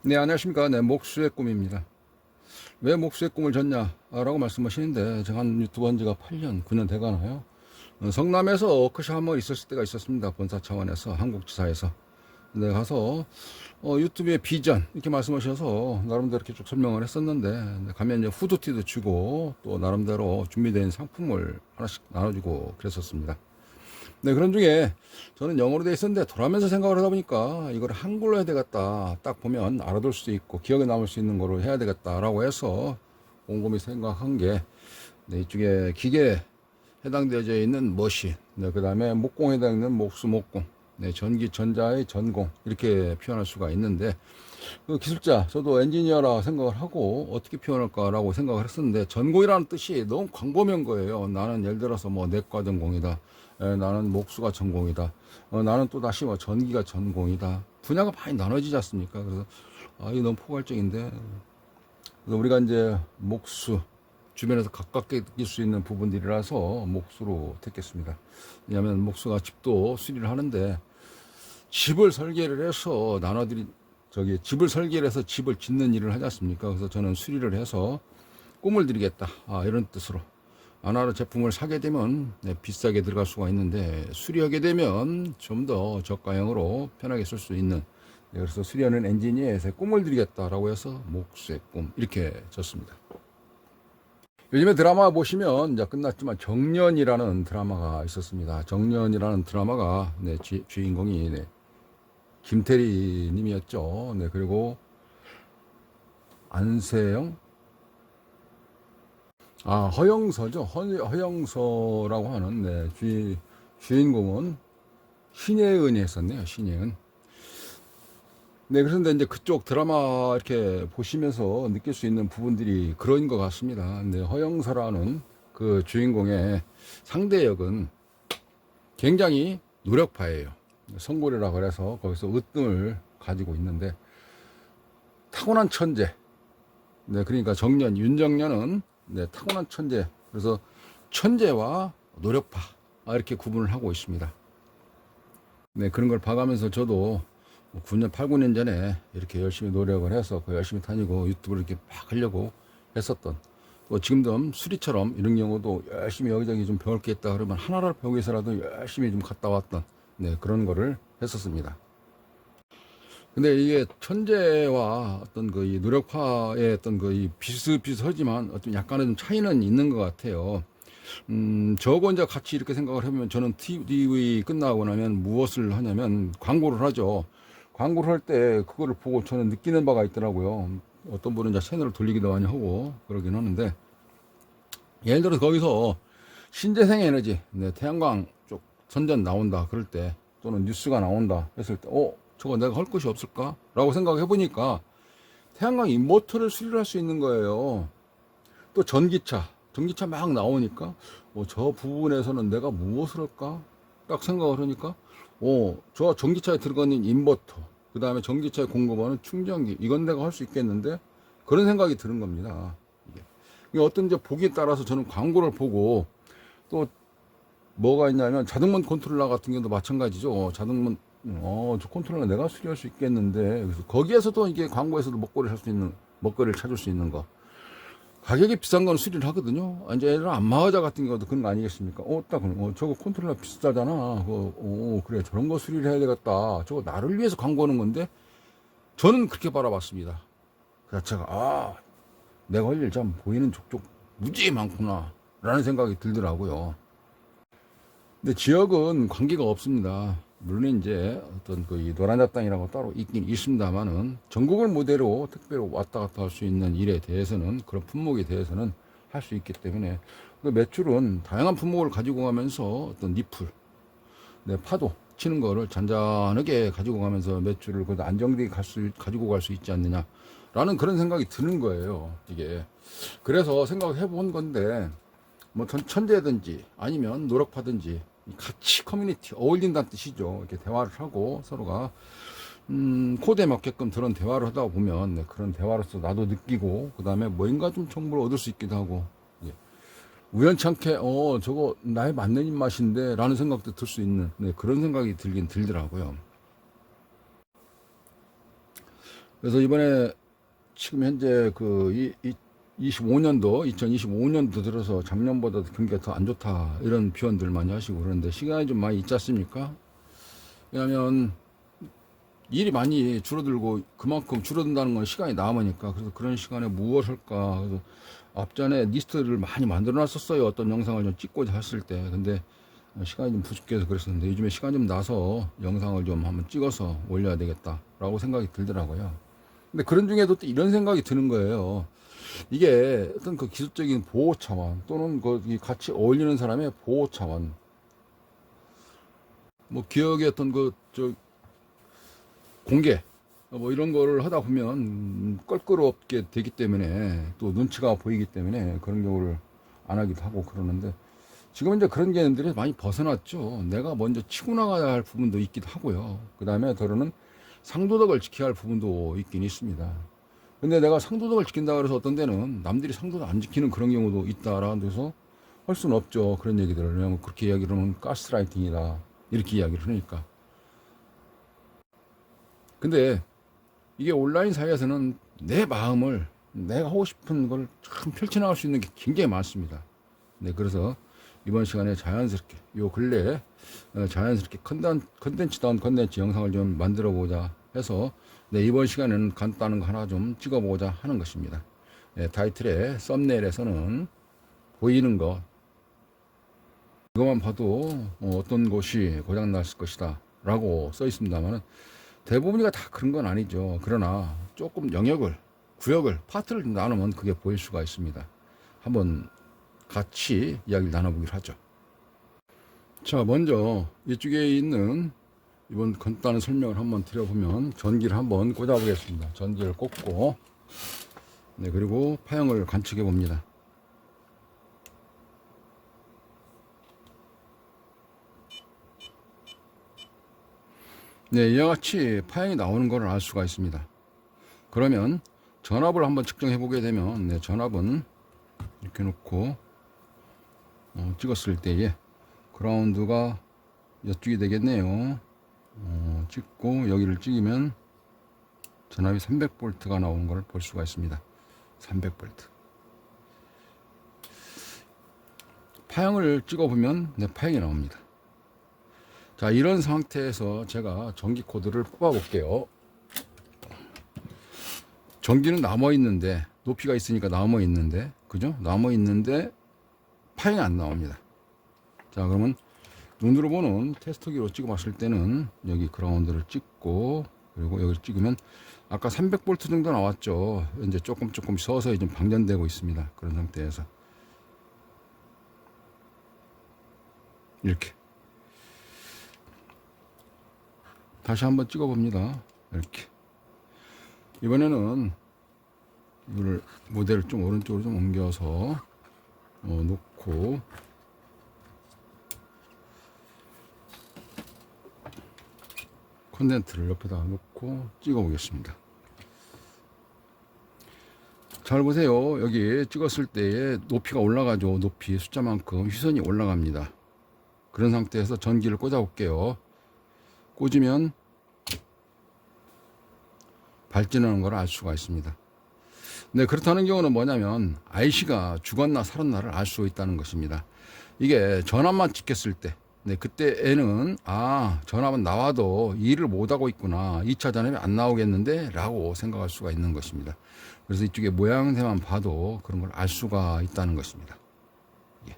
네, 안녕하십니까. 네, 목수의 꿈입니다. 왜 목수의 꿈을 졌냐? 라고 말씀하시는데, 제가 한 유튜브 한 지가 8년, 9년 돼가나요? 성남에서 워크숍 한번 있었을 때가 있었습니다. 본사 차원에서, 한국지사에서. 네, 가서, 유튜브의 비전, 이렇게 말씀하셔서, 나름대로 이렇게 쭉 설명을 했었는데, 네, 가면 이제 후드티도 주고, 또 나름대로 준비된 상품을 하나씩 나눠주고 그랬었습니다. 네, 그런 중에 저는 영어로 돼 있었는데 돌아가면서 생각을 하다 보니까 이걸 한글로 해야 되겠다. 딱 보면 알아둘 수 있고 기억에 남을 수 있는 거로 해야 되겠다라고 해서 곰곰이 생각한 게 네, 이쪽에 기계에 해당되어 있는 머신, 네, 그 다음에 목공에 해당되는 목수 목공, 네, 전기 전자의 전공 이렇게 표현할 수가 있는데 그 기술자, 저도 엔지니어라 생각을 하고 어떻게 표현할까라고 생각을 했었는데 전공이라는 뜻이 너무 광범위한 거예요. 나는 예를 들어서 뭐 내과 전공이다. 나는 목수가 전공이다. 나는 또 다시 뭐 전기가 전공이다. 분야가 많이 나눠지지 않습니까? 그래서 이게 너무 포괄적인데 그래서 우리가 이제 목수 주변에서 가깝게 느낄 수 있는 부분들이라서 목수로 택했습니다. 왜냐하면 목수가 집도 수리를 하는데 집을 설계를 해서 집을 설계를 해서 집을 짓는 일을 하지 않습니까? 그래서 저는 수리를 해서 꿈을 드리겠다. 이런 뜻으로. 하나로 제품을 사게 되면 비싸게 들어갈 수가 있는데 수리하게 되면 좀 더 저가형으로 편하게 쓸 수 있는 그래서 수리하는 엔지니어에서 꿈을 드리겠다라고 해서 목수의 꿈 이렇게 졌습니다. 요즘에 드라마 보시면 이제 끝났지만 정년이라는 드라마가 있었습니다. 정년이라는 드라마가 주인공이 김태리 님이었죠. 네, 그리고 안세영, 허영서죠. 허영서라고 하는 주인공은 신예은이 했었네요. 신예은. 네, 그런데 이제 그쪽 드라마 이렇게 보시면서 느낄 수 있는 부분들이 그런 것 같습니다. 근데 허영서라는 그 주인공의 상대 역은 굉장히 노력파예요. 성골이라 그래서 거기서 으뜸을 가지고 있는데 타고난 천재. 네, 그러니까 윤정년은 타고난 천재. 그래서 천재와 노력파 이렇게 구분을 하고 있습니다. 네, 그런 걸 봐가면서 저도 9년, 8, 9년 전에 이렇게 열심히 노력을 해서 열심히 다니고 유튜브를 이렇게 막 하려고 했었던 또 지금도 수리처럼 이런 경우도 열심히 여기저기 좀 배울 게 있다 그러면 하나를 배우기 위해서라도 열심히 좀 갔다 왔던 그런 거를 했었습니다. 근데 이게 천재와 어떤 그 이 노력파의 어떤 그 이 비슷비슷하지만 어떤 약간의 좀 차이는 있는 것 같아요. 저거 이제 같이 이렇게 생각을 해보면 저는 TV 끝나고 나면 무엇을 하냐면 광고를 하죠. 광고를 할 때 그거를 보고 저는 느끼는 바가 있더라고요. 어떤 분은 이제 채널을 돌리기도 많이 하고 그러긴 하는데 예를 들어서 거기서 신재생 에너지, 태양광 쪽 선전 나온다 그럴 때 또는 뉴스가 나온다 했을 때 저거 내가 할 것이 없을까? 라고 생각해 보니까 태양광 인버터를 수리를 할 수 있는 거예요. 또 전기차 막 나오니까 저 부분에서는 내가 무엇을 할까? 딱 생각을 하니까 저 전기차에 들어가는 인버터 그 다음에 전기차에 공급하는 충전기 이건 내가 할 수 있겠는데 그런 생각이 드는 겁니다. 이게 어떤 이제 보기에 따라서 저는 광고를 보고 또 뭐가 있냐면 자동문 컨트롤러 같은 경우도 마찬가지죠. 자동문 저 컨트롤러 내가 수리할 수 있겠는데 그래서 거기에서도 이게 광고에서도 먹거리를 찾을 수 있는 거. 가격이 비싼 건 수리를 하거든요. 이제 예를 들어 안마의자 같은 경우도 그런 거 아니겠습니까? 저거 컨트롤러 비싸잖아. 그래, 저런 거 수리를 해야 되겠다. 저거 나를 위해서 광고하는 건데, 저는 그렇게 바라봤습니다. 그래서 제가, 내가 할 일 참 보이는 족족 무지 많구나. 라는 생각이 들더라고요. 근데 지역은 관계가 없습니다. 물론 이제 어떤 그 노란 잡당이라고 따로 있긴 있습니다만은 전국을 무대로 특별히 왔다 갔다 할 수 있는 일에 대해서는 그런 품목에 대해서는 할 수 있기 때문에 그 매출은 다양한 품목을 가지고 가면서 어떤 니플, 파도 치는 거를 잔잔하게 가지고 가면서 매출을 그래도 안정되게 가지고 갈 수 있지 않느냐라는 그런 생각이 드는 거예요. 이게 그래서 생각을 해본 건데 뭐 천재든지 아니면 노력파든지 같이 커뮤니티 어울린다는 뜻이죠. 이렇게 대화를 하고 서로가 코드에 맞게끔 그런 대화를 하다 보면 그런 대화로서 나도 느끼고 그 다음에 뭔가 좀 정보를 얻을 수 있기도 하고 우연찮게 저거 나에 맞는 입맛인데 라는 생각도 들 수 있는 그런 생각이 들긴 들더라고요. 그래서 이번에 지금 현재 2025년도 들어서 작년보다 경기가 더 안 좋다 이런 표현들 많이 하시고 그러는데 시간이 좀 많이 있지 않습니까? 왜냐하면 일이 많이 줄어들고 그만큼 줄어든다는 건 시간이 남으니까. 그래서 그런 시간에 무엇을 할까. 그래서 앞전에 리스트를 많이 만들어 놨었어요. 어떤 영상을 좀 찍고자 했을 때. 근데 시간이 좀 부족해서 그랬었는데 요즘에 시간 좀 나서 영상을 좀 한번 찍어서 올려야 되겠다라고 생각이 들더라고요. 근데 그런 중에도 또 이런 생각이 드는 거예요. 이게 어떤 그 기술적인 보호 차원 또는 그 같이 어울리는 사람의 보호 차원, 뭐 기억의 어떤 공개 뭐 이런 거를 하다 보면 껄끄럽게 되기 때문에 또 눈치가 보이기 때문에 그런 경우를 안 하기도 하고 그러는데, 지금 이제 그런 개념들이 많이 벗어났죠. 내가 먼저 치고 나가야 할 부분도 있기도 하고요. 그 다음에 더러는 상도덕을 지켜야 할 부분도 있긴 있습니다. 근데 내가 상도덕을 지킨다 그래서 어떤 데는 남들이 상도덕 안 지키는 그런 경우도 있다라는 데서 할 수는 없죠. 그런 얘기들을. 왜냐면 그렇게 이야기를 하면 가스라이팅이다 이렇게 이야기를 하니까. 근데 이게 온라인 사회에서는 내 마음을, 내가 하고 싶은 걸 참 펼쳐나갈 수 있는 게 굉장히 많습니다. 네, 그래서 이번 시간에 자연스럽게, 요 근래에 자연스럽게 컨텐츠다운 컨텐츠 영상을 좀 만들어 보자 해서, 네, 이번 시간에는 간단한 거 하나 좀 찍어 보고자 하는 것입니다. 네, 타이틀에 썸네일에서는 보이는 거, 이것만 봐도 어떤 곳이 고장 났을 것이다 라고 써 있습니다만 대부분이가 다 그런 건 아니죠. 그러나 조금 영역을, 구역을, 파트를 나누면 그게 보일 수가 있습니다. 한번 같이 이야기를 나눠보기로 하죠. 자, 먼저 이쪽에 있는 이번 간단한 설명을 한번 드려보면, 전기를 한번 꽂아보겠습니다. 전기를 꽂고, 네, 그리고 파형을 관측해 봅니다. 네, 이와 같이 파형이 나오는 것을 알 수가 있습니다. 그러면 전압을 한번 측정해 보게 되면, 네, 전압은 이렇게 놓고 찍었을 때에 그라운드가 이쪽이 되겠네요. 찍고 여기를 찍으면 전압이 300V가 나오는 걸 볼 수가 있습니다. 300V. 파형을 찍어보면 네, 파형이 나옵니다. 자, 이런 상태에서 제가 전기 코드를 뽑아 볼게요. 전기는 남아 있는데, 높이가 있으니까 남아 있는데, 그죠? 남아 있는데 파형이 안 나옵니다. 자, 그러면 눈으로 보는 테스트기로 찍어 봤을 때는 여기 그라운드를 찍고, 그리고 여기를 찍으면 아까 300V 정도 나왔죠. 이제 조금 서서히 좀 방전되고 있습니다. 그런 상태에서 이렇게 다시 한번 찍어 봅니다. 이렇게. 이번에는 이거를 모델을 좀 오른쪽으로 좀 옮겨서 놓고, 콘덴트를 옆에다 놓고 찍어 보겠습니다. 잘 보세요. 여기 찍었을 때에 높이가 올라가죠. 높이 숫자만큼 휘선이 올라갑니다. 그런 상태에서 전기를 꽂아 볼게요. 꽂으면 발진하는 걸 알 수가 있습니다. 네, 그렇다는 경우는 뭐냐면 IC가 죽었나 살았나를 알 수 있다는 것입니다. 이게 전압만 찍혔을 때, 네, 그때에는 전압은 나와도 일을 못하고 있구나, 2차 전압이 안 나오겠는데 라고 생각할 수가 있는 것입니다. 그래서 이쪽에 모양새만 봐도 그런 걸 알 수가 있다는 것입니다. 예.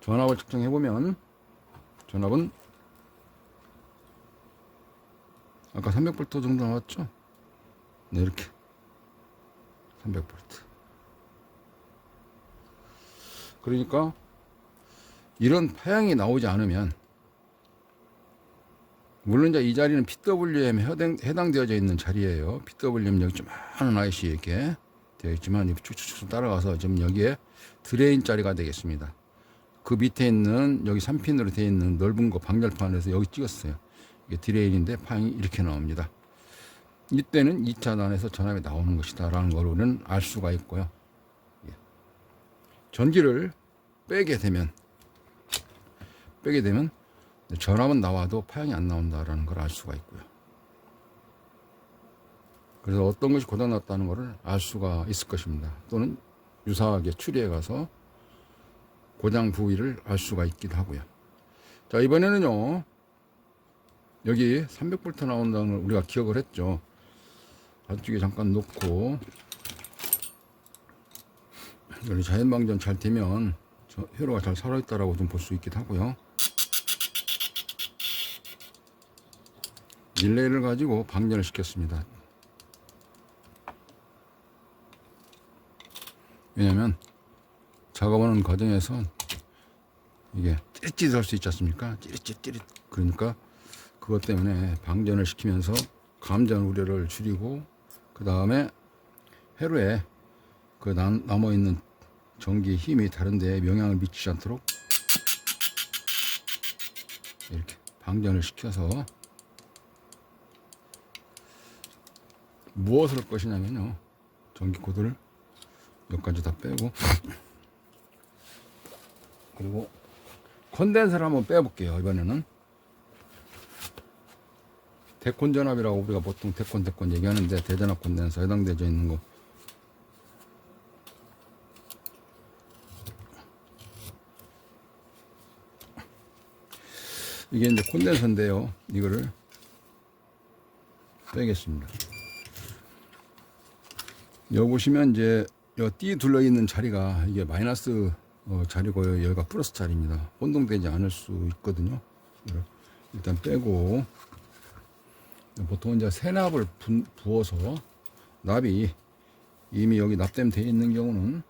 전압을 측정해 보면 전압은 아까 300V 정도 나왔죠? 네, 이렇게 300V. 그러니까 이런 파형이 나오지 않으면, 물론 이제 이 자리는 PWM에 해당되어져 있는 자리예요. PWM 여기 좀 많은 IC 이렇게 되어 있지만 쭉쭉쭉 따라가서 지금 여기에 드레인 자리가 되겠습니다. 그 밑에 있는 여기 3핀으로 되어 있는 넓은 거 방열판에서 여기 찍었어요. 이게 드레인인데 파형이 이렇게 나옵니다. 이때는 2차단에서 전압이 나오는 것이다 라는 걸 우리는 알 수가 있고요. 전기를 빼게 되면 전압은 나와도 파형이 안 나온다라는 걸 알 수가 있고요. 그래서 어떤 것이 고장났다는 것을 알 수가 있을 것입니다. 또는 유사하게 추리해 가서 고장 부위를 알 수가 있기도 하고요. 자, 이번에는요, 여기 300V 나온다는 걸 우리가 기억을 했죠. 안쪽에 잠깐 놓고, 여기 자연방전 잘 되면 회로가 잘 살아있다라고 좀 볼 수 있기도 하고요. 릴레이를 가지고 방전을 시켰습니다. 왜냐면 작업하는 과정에서 이게 찌릿찌릿 할 수 있지 않습니까? 찌릿찌릿. 그러니까 그것 때문에 방전을 시키면서 감전 우려를 줄이고, 그 다음에 회로에 그 남아있는 전기 힘이 다른 데에 영향을 미치지 않도록 이렇게 방전을 시켜서 무엇을 할 것이냐면요, 전기 코드를 몇 가지 다 빼고, 그리고 콘덴서를 한번 빼볼게요. 이번에는 대콘 전압이라고 우리가 보통 대콘 얘기하는데, 대전압 콘덴서 해당되어 있는 거, 이게 이제 콘덴서인데요. 이거를 빼겠습니다. 여기 보시면 이제 띠 둘러 있는 자리가 이게 마이너스 자리고요. 여기가 플러스 자리입니다. 혼동되지 않을 수 있거든요. 일단 빼고, 보통 이제 세납을 부어서 납이 이미 여기 납땜 되어 있는 경우는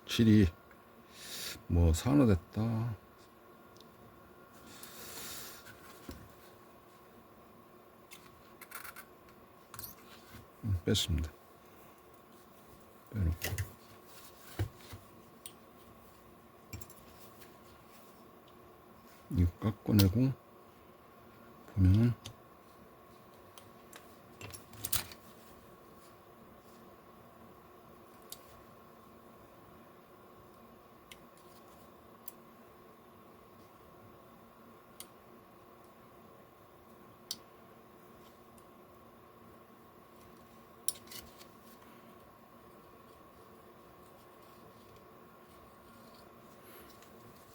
질이 뭐 산화됐다, 뺐습니다. 빼놓고 이거 깎아내고 보면은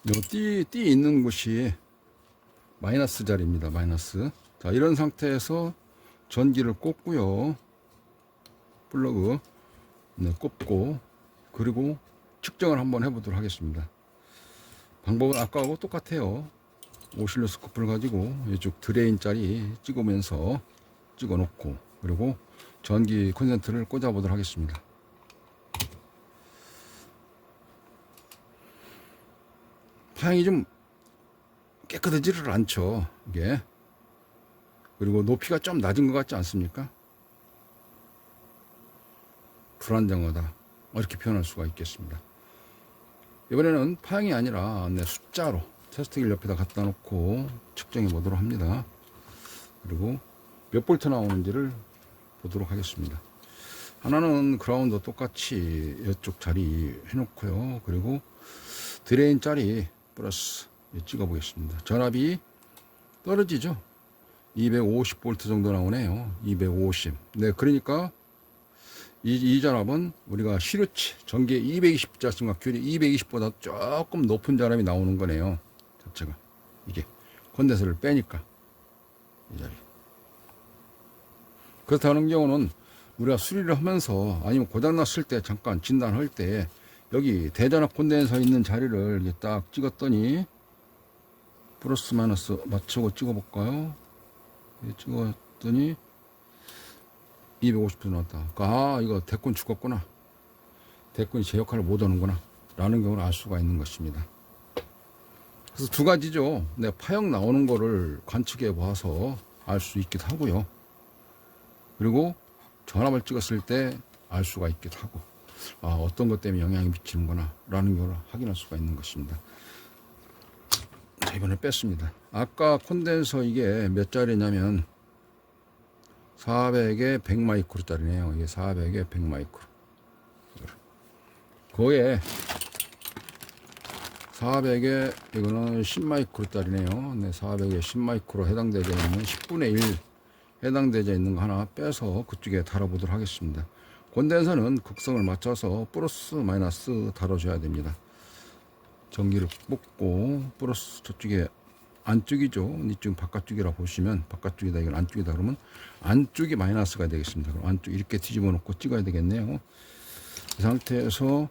요 띠 있는 곳이 마이너스 자리입니다. 마이너스. 자, 이런 상태에서 전기를 꽂고요. 플러그 꽂고, 그리고 측정을 한번 해보도록 하겠습니다. 방법은 아까하고 똑같아요. 오실로스코프를 가지고 이쪽 드레인 자리 찍으면서 찍어 놓고, 그리고 전기 콘센트를 꽂아 보도록 하겠습니다. 파형이 좀 깨끗하지를 않죠, 이게. 그리고 높이가 좀 낮은 것 같지 않습니까? 불안정하다, 이렇게 표현할 수가 있겠습니다. 이번에는 파형이 아니라 숫자로 테스트기를 옆에다 갖다 놓고 측정해 보도록 합니다. 그리고 몇 볼트 나오는지를 보도록 하겠습니다. 하나는 그라운드 똑같이 이쪽 자리 해놓고요. 그리고 드레인 자리 플러스 찍어 보겠습니다. 전압이 떨어지죠. 250V 정도 나오네요. 250. 네, 그러니까 이 전압은 우리가 시루치 전기에 220자승과 균이 220보다 조금 높은 전압이 나오는 거네요. 자체가 이게 콘덴서를 빼니까 이 자리. 그렇다는 경우는 우리가 수리를 하면서, 아니면 고장났을 때 잠깐 진단할 때 여기 대전압 콘덴서 있는 자리를 이렇게 딱 찍었더니, 플러스 마이너스 맞추고 찍어볼까요? 찍었더니 250도 나왔다. 아, 이거 대콘 죽었구나, 대콘이 제 역할을 못하는구나 라는 경우를 알 수가 있는 것입니다. 그래서 두 가지죠. 내가 파형 나오는 거를 관측해 봐서 알 수 있기도 하고요. 그리고 전압을 찍었을 때 알 수가 있기도 하고, 어떤 것 때문에 영향이 미치는구나 라는 걸 확인할 수가 있는 것입니다. 자, 이번에 뺐습니다. 아까 콘덴서 이게 몇 자리냐면 400에 100마이크로 짜리네요. 이게 400에 100마이크로. 그거에 400에 이거는 10마이크로짜리네요. 네, 400에 10마이크로 해당되어 있는 10분의 1 해당되어 있는 거 하나 빼서 그쪽에 달아보도록 하겠습니다. 콘덴서는 극성을 맞춰서 플러스 마이너스 달아줘야 됩니다. 전기를 뽑고 플러스 저쪽에 안쪽이죠. 이쪽 바깥쪽이라 보시면 바깥쪽이다 이건 안쪽이다 그러면 안쪽이 마이너스가 되겠습니다. 그럼 안쪽 이렇게 뒤집어 놓고 찍어야 되겠네요. 이 상태에서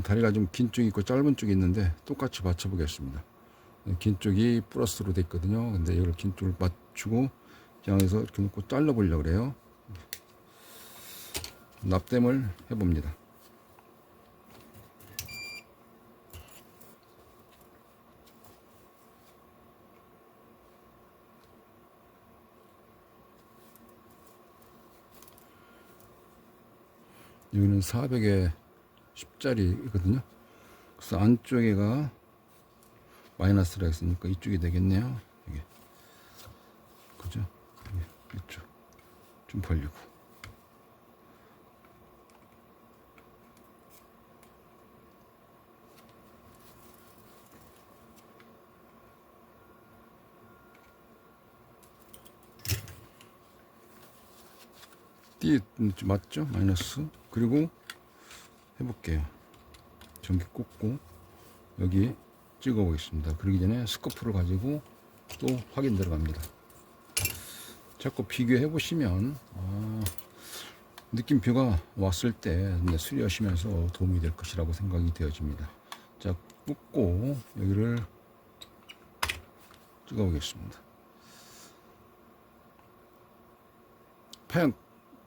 다리가 좀 긴 쪽이 있고 짧은 쪽이 있는데 똑같이 맞춰 보겠습니다. 긴 쪽이 플러스로 돼 있거든요. 근데 이걸 긴 쪽을 맞추고 그냥해서 이렇게 놓고 잘라 보려고 그래요. 납땜을 해 봅니다. 여기는 400에 10짜리거든요. 그래서 안쪽에가 마이너스라 했으니까 이쪽이 되겠네요. 이게 그죠? 이쪽 좀 벌리고 띠 맞죠? 마이너스. 그리고 해볼게요. 전기 꽂고 여기 찍어 보겠습니다. 그러기 전에 스코프를 가지고 또 확인 들어갑니다. 자꾸 비교해 보시면 느낌표가 왔을 때 수리하시면서 도움이 될 것이라고 생각이 되어집니다. 자, 꽂고 여기를 찍어 보겠습니다. 파양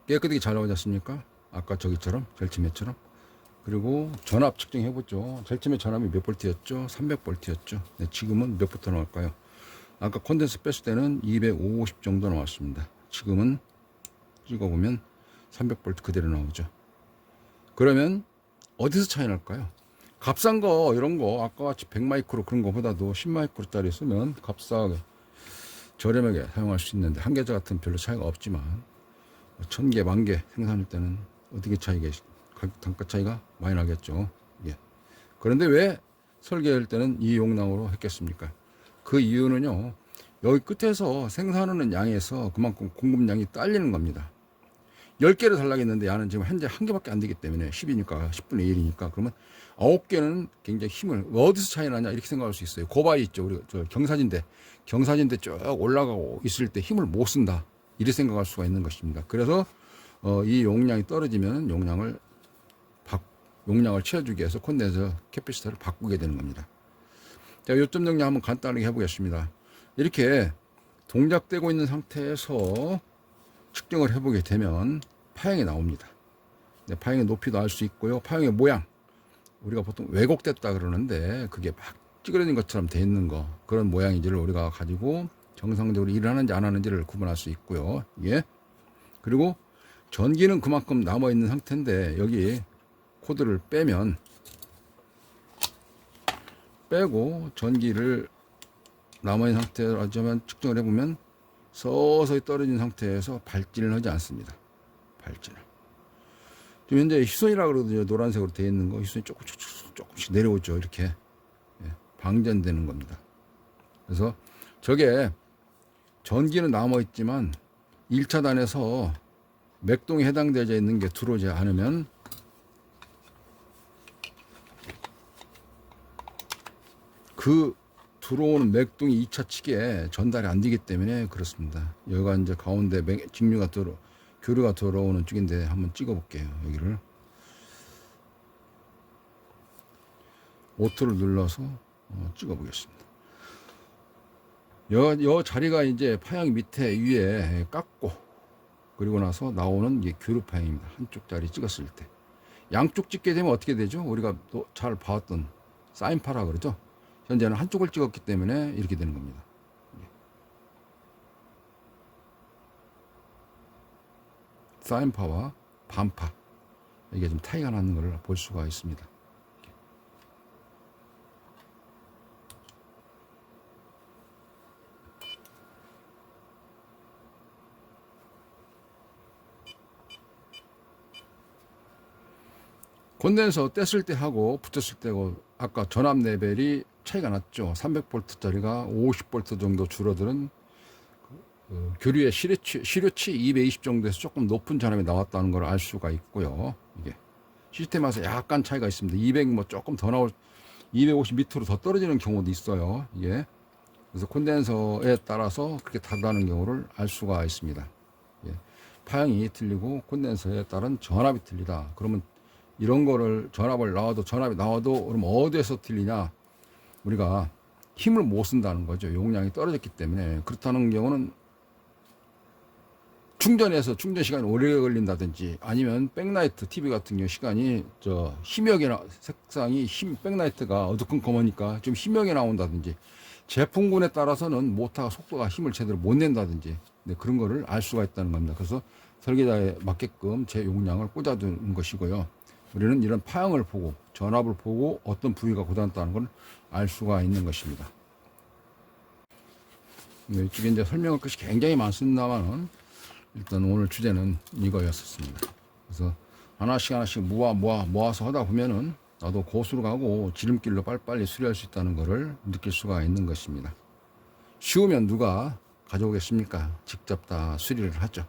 깨끗하게 잘 나오지 않습니까? 아까 저기처럼 젤티매처럼. 그리고 전압 측정해 보죠. 젤티매 전압이 몇 볼트였죠? 300볼트였죠. 네, 지금은 몇 볼트 나올까요? 아까 콘덴서 뺐을 때는 250 정도 나왔습니다. 지금은 찍어보면 300볼트 그대로 나오죠. 그러면 어디서 차이 날까요? 값싼 거 이런 거 아까 같이 100마이크로 그런 거보다도 10마이크로짜리 쓰면 값싸게 저렴하게 사용할 수 있는데 한 계좌 같은 별로 차이가 없지만 1000개, 10,000개 생산할 때는 어떻게 차이가 단가 차이가 많이 나겠죠. 예. 그런데 왜 설계할 때는 이 용량으로 했겠습니까? 그 이유는요. 여기 끝에서 생산하는 양에서 그만큼 공급량이 딸리는 겁니다. 10개를 달라겠는데 야는 지금 현재 1개밖에 안 되기 때문에 10이니까 10분의 1이니까 그러면 9개는 굉장히 힘을 어디서 차이 나냐 이렇게 생각할 수 있어요. 고바위 있죠. 우리 경사진대 쭉 올라가고 있을 때 힘을 못 쓴다. 이렇게 생각할 수가 있는 것입니다. 그래서 이 용량이 떨어지면 용량을 채워주기 위해서 콘덴서 캐피시터를 바꾸게 되는 겁니다. 자, 요점 정리 한번 간단하게 해보겠습니다. 이렇게 동작되고 있는 상태에서 측정을 해보게 되면 파형이 나옵니다. 네, 파형의 높이도 알 수 있고요. 파형의 모양 우리가 보통 왜곡됐다 그러는데 그게 막 찌그러진 것처럼 돼 있는 거 그런 모양인지를 우리가 가지고 정상적으로 일을 하는지 안 하는지를 구분할 수 있고요. 예. 그리고 전기는 그만큼 남아 있는 상태인데 여기 코드를 빼고 전기를 남아있는 상태로 하지만 측정을 해보면 서서히 떨어진 상태에서 발진을 하지 않습니다. 발진을. 지금 현재 희손이라고 그러거든요. 노란색으로 되어 있는 거. 희손이 조금씩 내려오죠. 이렇게. 방전되는 겁니다. 그래서 저게 전기는 남아있지만 1차단에서 맥동에 해당되어 있는 게 들어오지 않으면 그 들어오는 맥동이 2차 측에 전달이 안 되기 때문에 그렇습니다. 여기가 이제 가운데 교류가 들어오는 쪽인데 한번 찍어 볼게요. 여기를 오토를 눌러서 찍어 보겠습니다. 여 자리가 이제 파양 밑에 위에 깎고 그리고 나서 나오는 이게 교류 파양입니다. 한쪽 자리 찍었을 때 양쪽 찍게 되면 어떻게 되죠? 우리가 또 잘 봐왔던 사인파라 그러죠. 현재는 한쪽을 찍었기 때문에 이렇게 되는 겁니다. 사인파와 반파 이게 좀 차이가 나는 걸 볼 수가 있습니다. 콘덴서 뗐을 때 하고 붙였을 때고 아까 전압 레벨이 차이가 났죠. 300V짜리가 50V 정도 줄어드는 교류의 시료치 220 정도에서 조금 높은 전압이 나왔다는 걸 알 수가 있고요. 이게 시스템에서 약간 차이가 있습니다. 200 뭐 조금 더 나올 250 밑으로 더 떨어지는 경우도 있어요. 이게 그래서 콘덴서에 따라서 그렇게 다르다는 경우를 알 수가 있습니다. 예. 파형이 틀리고 콘덴서에 따른 전압이 틀리다. 그러면 이런 거를 전압이 나와도 그럼 어디에서 틀리냐? 우리가 힘을 못 쓴다는 거죠. 용량이 떨어졌기 때문에. 그렇다는 경우는 충전 시간이 오래 걸린다든지 아니면 백라이트 TV 같은 경우 시간이 희미하게 색상이 백라이트가 어두컴컴하니까 좀 희미하게 나온다든지 제품군에 따라서는 모터가 속도가 힘을 제대로 못 낸다든지 그런 거를 알 수가 있다는 겁니다. 그래서 설계자에 맞게끔 제 용량을 꽂아두는 것이고요. 우리는 이런 파형을 보고 전압을 보고 어떤 부위가 고장났다는 걸 알 수가 있는 것입니다. 이쪽에 이제 설명할 것이 굉장히 많습니다만은 일단 오늘 주제는 이거였었습니다. 그래서 하나씩 모아서 하다 보면은 나도 고수로 가고 지름길로 빨리빨리 수리할 수 있다는 것을 느낄 수가 있는 것입니다. 쉬우면 누가 가져오겠습니까? 직접 다 수리를 하죠.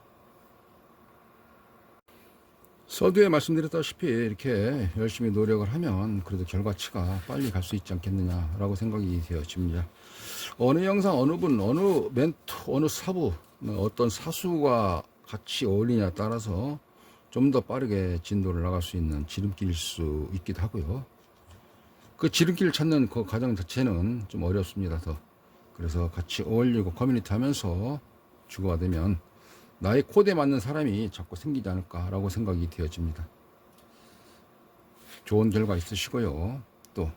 서두에 말씀드렸다시피 이렇게 열심히 노력을 하면 그래도 결과치가 빨리 갈 수 있지 않겠느냐라고 생각이 되어집니다. 어느 영상, 어느 분, 어느 멘토, 어느 사부, 어떤 사수가 같이 어울리냐에 따라서 좀 더 빠르게 진도를 나갈 수 있는 지름길일 수 있기도 하고요. 그 지름길을 찾는 그 과정 자체는 좀 어렵습니다. 그래서 같이 어울리고 커뮤니티 하면서 주고받으면 나의 코드에 맞는 사람이 자꾸 생기지 않을까라고 생각이 되어집니다. 좋은 결과 있으시고요. 또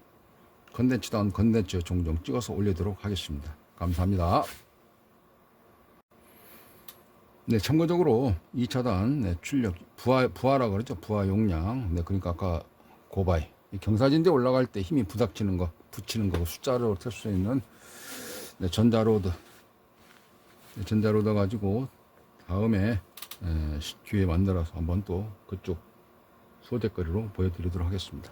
컨텐츠다운 컨텐츠 종종 찍어서 올리도록 하겠습니다. 감사합니다. 네, 참고적으로 2차단 출력 부하라고 그러죠. 부하 용량. 네, 그러니까 아까 고바이 경사진대 올라갈 때 힘이 부닥치는 거, 붙이는 거 숫자로 tel 수 있는 전자로드 가지고 다음에 기회 만들어서 한번 또 그쪽 소재거리로 보여드리도록 하겠습니다.